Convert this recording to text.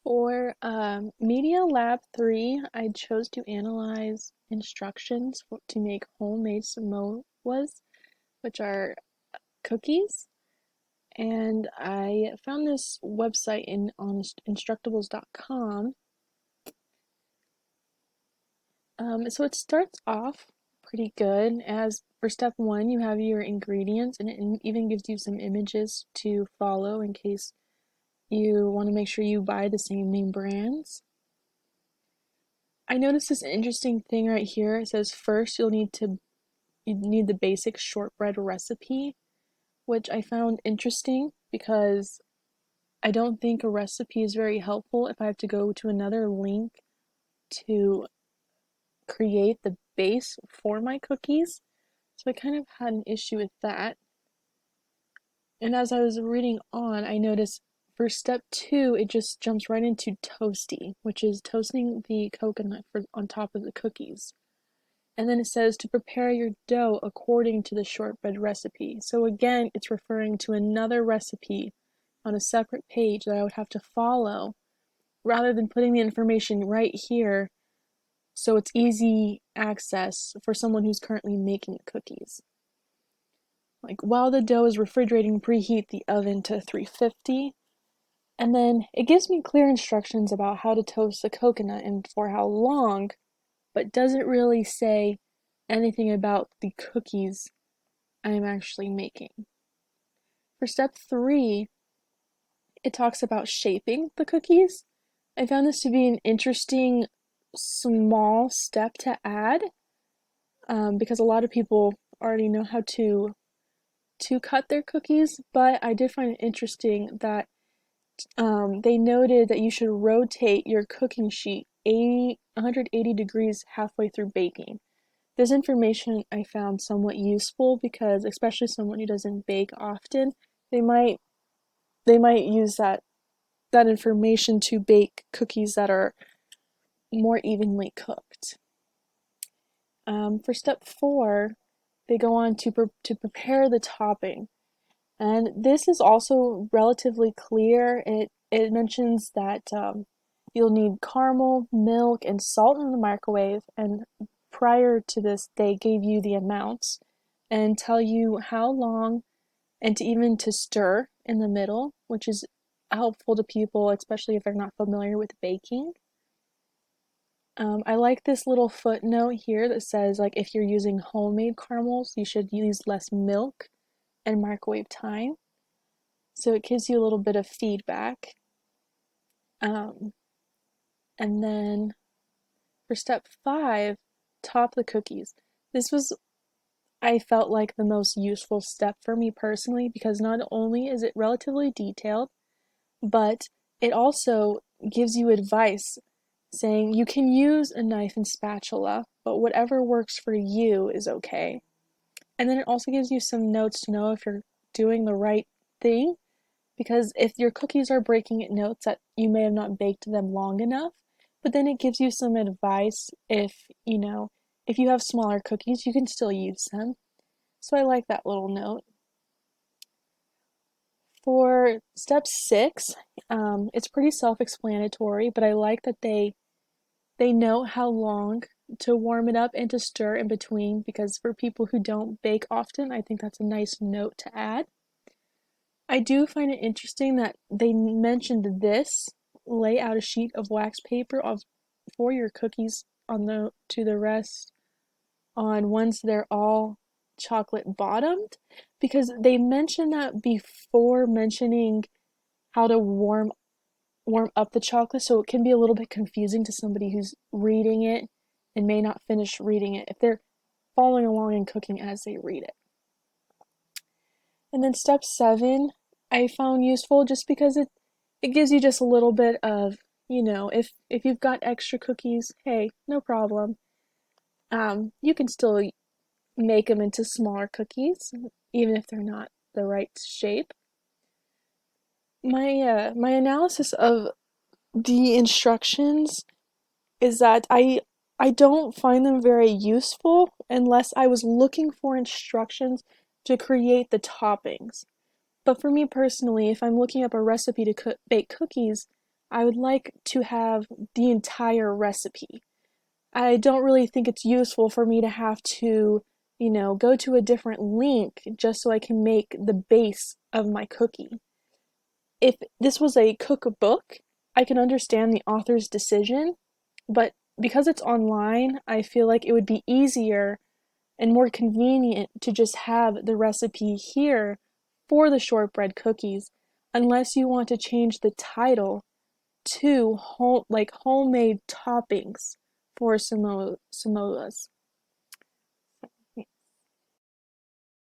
For Media Lab 3, I chose to analyze instructions to make homemade samoas, which are cookies. And I found this website on Instructables.com. So it starts off pretty good. As for step one, you have your ingredients, and it even gives you some images to follow in case you want to make sure you buy the same name brands. I noticed this interesting thing right here. It says first you need the basic shortbread recipe, which I found interesting because I don't think a recipe is very helpful if I have to go to another link to create the base for my cookies. So I kind of had an issue with that. And as I was reading on, I noticed for step two, it just jumps right into toasty, which is toasting the coconut on top of the cookies. And then it says to prepare your dough according to the shortbread recipe. So again, it's referring to another recipe on a separate page that I would have to follow rather than putting the information right here so it's easy access for someone who's currently making the cookies. Like while the dough is refrigerating, preheat the oven to 350. And then it gives me clear instructions about how to toast the coconut and for how long, but doesn't really say anything about the cookies I'm actually making. For step three, it talks about shaping the cookies. I found this to be an interesting small step to add because a lot of people already know how to cut their cookies, but I did find it interesting that they noted that you should rotate your cooking sheet 180 degrees halfway through baking. This information I found somewhat useful because especially someone who doesn't bake often, they might use that information to bake cookies that are more evenly cooked. For step four, they go on to prepare the topping, and this is also relatively clear. It mentions that you'll need caramel, milk, and salt in the microwave, and prior to this, they gave you the amounts and tell you how long and to stir in the middle, which is helpful to people, especially if they're not familiar with baking. I like this little footnote here that says like if you're using homemade caramels, you should use less milk and microwave time. So it gives you a little bit of feedback. Um, and then for step five, top the cookies. This was, I felt like, the most useful step for me personally because not only is it relatively detailed, but it also gives you advice saying you can use a knife and spatula, but whatever works for you is okay. And then it also gives you some notes to know if you're doing the right thing, because if your cookies are breaking, it notes that you may have not baked them long enough, but then it gives you some advice if you have smaller cookies, you can still use them. So I like that little note. For step six, it's pretty self-explanatory, but I like that they know how long to warm it up and to stir in between because for people who don't bake often, I think that's a nice note to add. I do find it interesting that they mentioned this. Lay out a sheet of wax paper for your cookies on the to the rest on once they're all chocolate bottomed because they mentioned that before mentioning how to warm up the chocolate, so it can be a little bit confusing to somebody who's reading it and may not finish reading it if they're following along and cooking as they read it. And then step seven, I found useful just because it gives you just a little bit of, if you've got extra cookies, hey, no problem. You can still make them into smaller cookies, even if they're not the right shape. My analysis of the instructions is that I don't find them very useful unless I was looking for instructions to create the toppings. But for me personally, if I'm looking up a recipe to bake cookies, I would like to have the entire recipe. I don't really think it's useful for me to have to, go to a different link just so I can make the base of my cookie. If this was a cookbook, I can understand the author's decision, but because it's online, I feel like it would be easier and more convenient to just have the recipe here for the shortbread cookies, unless you want to change the title to homemade toppings for samoas.